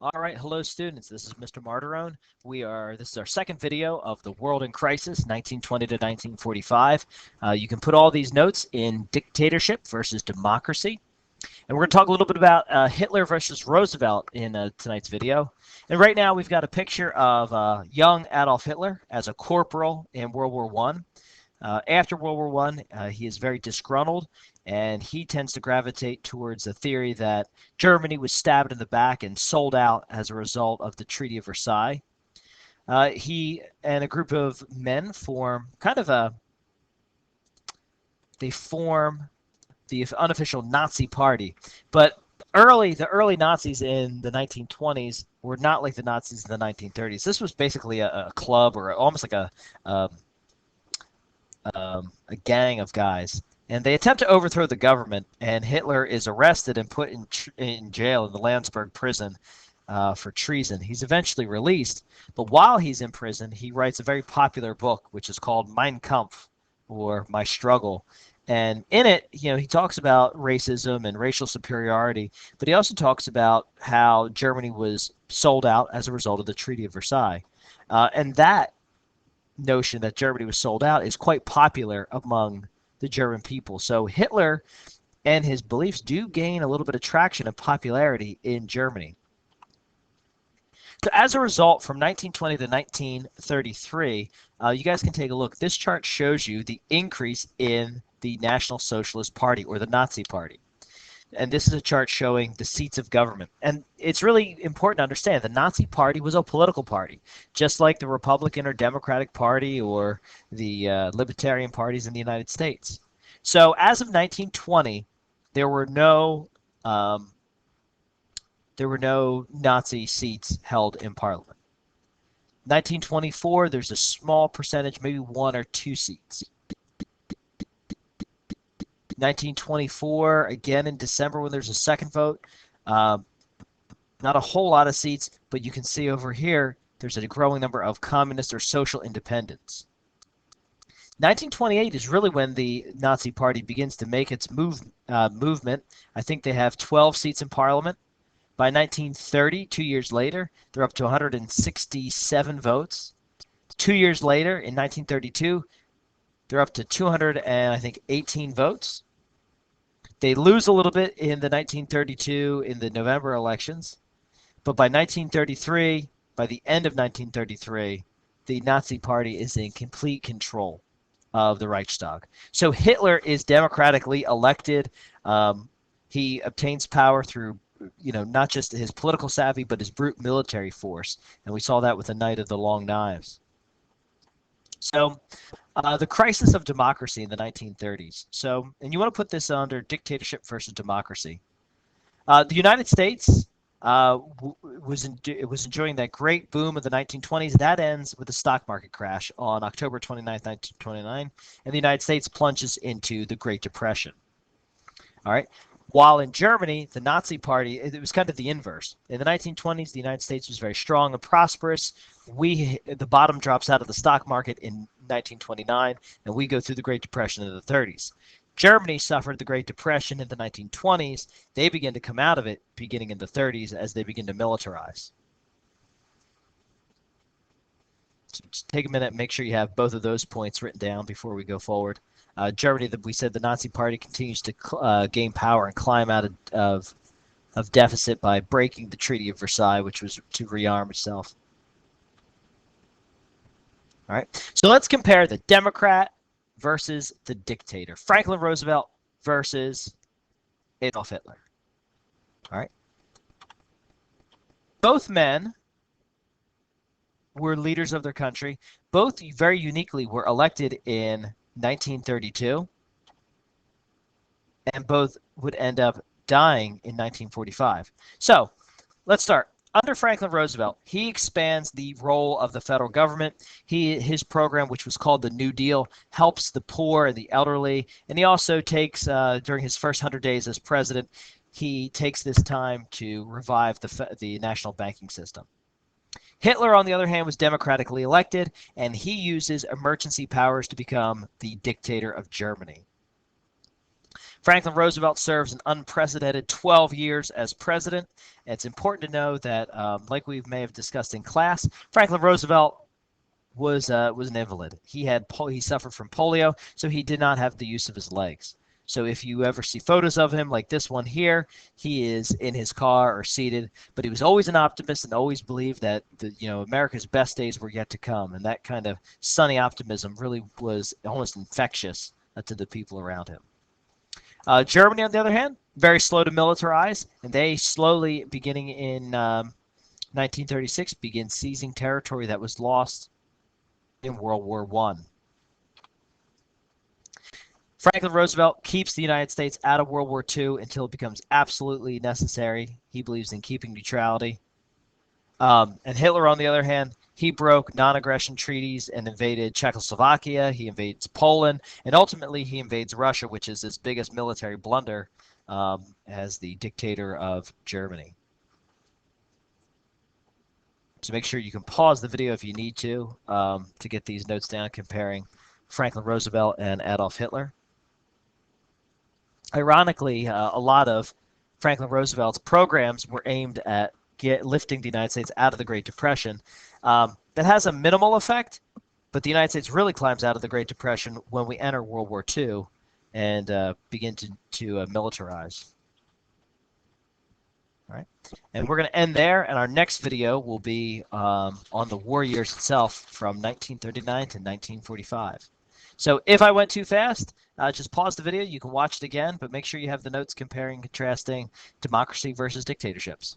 All right, hello students. This is Mr. Martirone. This is our second video of the World in Crisis, 1920 to 1945. You can put all these notes in Dictatorship versus Democracy. And we're going to talk a little bit about Hitler versus Roosevelt in tonight's video. And right now we've got a picture of young Adolf Hitler as a corporal in World War One. After World War One, he is very disgruntled, and he tends to gravitate towards the theory that Germany was stabbed in the back and sold out as a result of the Treaty of Versailles. He and a group of men form they form the unofficial Nazi Party, but the early Nazis in the 1920s were not like the Nazis in the 1930s. This was basically a club or almost like a gang of guys, and they attempt to overthrow the government. And Hitler is arrested and put in jail in the Landsberg prison for treason. He's eventually released, but while he's in prison, he writes a very popular book, which is called Mein Kampf, or My Struggle. And in it, he talks about racism and racial superiority, but he also talks about how Germany was sold out as a result of the Treaty of Versailles. And that notion that Germany was sold out is quite popular among the German people. So Hitler and his beliefs do gain a little bit of traction and popularity in Germany. So as a result, from 1920 to 1933, you guys can take a look. This chart shows you the increase in the National Socialist Party, or the Nazi Party. And this is a chart showing the seats of government. And it's really important to understand the Nazi Party was a political party, just like the Republican or Democratic Party or the Libertarian parties in the United States. So as of 1920, there were no Nazi seats held in Parliament. 1924, there's a small percentage, maybe 1 or 2 seats. 1924, again in December when there's a second vote, not a whole lot of seats, but you can see over here there's a growing number of communist or social independents. 1928 is really when the Nazi Party begins to make its movement. I think they have 12 seats in Parliament. By 1930, 2 years later, they're up to 167 votes. 2 years later, in 1932, they're up to 218 votes. They lose a little bit in the 1932 in the November elections, but by 1933, by the end of 1933, the Nazi Party is in complete control of the Reichstag. So Hitler is democratically elected. He obtains power through, not just his political savvy, but his brute military force, and we saw that with the Night of the Long Knives. So the crisis of democracy in the 1930s. And you want to put this under dictatorship versus democracy. The United States was enjoying that great boom of the 1920s. That ends with the stock market crash on October 29, 1929, and the United States plunges into the Great Depression. All right. While in Germany, the Nazi Party, it was kind of the inverse. In the 1920s, the United States was very strong and prosperous. The bottom drops out of the stock market in 1929, and we go through the Great Depression in the 30s. Germany suffered the Great Depression in the 1920s. They begin to come out of it beginning in the 30s as they begin to militarize. So just take a minute and make sure you have both of those points written down before we go forward. Germany, we said the Nazi Party continues to gain power and climb out of deficit by breaking the Treaty of Versailles, which was to rearm itself. All right, so let's compare the Democrat versus the dictator. Franklin Roosevelt versus Adolf Hitler. All right. Both men were leaders of their country. Both very uniquely were elected in 1932, and both would end up dying in 1945. So let's start. Under Franklin Roosevelt, he expands the role of the federal government. His program, which was called the New Deal, helps the poor and the elderly. And he also takes, during his first 100 days as president, he takes this time to revive the national banking system. Hitler, on the other hand, was democratically elected, and he uses emergency powers to become the dictator of Germany. Franklin Roosevelt serves an unprecedented 12 years as president. It's important to know that, like we may have discussed in class, Franklin Roosevelt was an invalid. He suffered from polio, so he did not have the use of his legs. So if you ever see photos of him, like this one here, he is in his car or seated. But he was always an optimist and always believed that America's best days were yet to come, and that kind of sunny optimism really was almost infectious to the people around him. Germany, on the other hand, very slow to militarize, and they slowly, beginning in 1936, begin seizing territory that was lost in World War I. Franklin Roosevelt keeps the United States out of World War II until it becomes absolutely necessary. He believes in keeping neutrality. And Hitler, on the other hand, he broke non-aggression treaties and invaded Czechoslovakia. He invades Poland, and ultimately he invades Russia, which is his biggest military blunder as the dictator of Germany. So make sure you can pause the video if you need to get these notes down comparing Franklin Roosevelt and Adolf Hitler. Ironically, a lot of Franklin Roosevelt's programs were aimed at lifting the United States out of the Great Depression. That has a minimal effect, but the United States really climbs out of the Great Depression when we enter World War II and begin to militarize. All right, and we're going to end there, and our next video will be on the war years itself from 1939 to 1945. So if I went too fast, just pause the video. You can watch it again, but make sure you have the notes comparing and contrasting democracy versus dictatorships.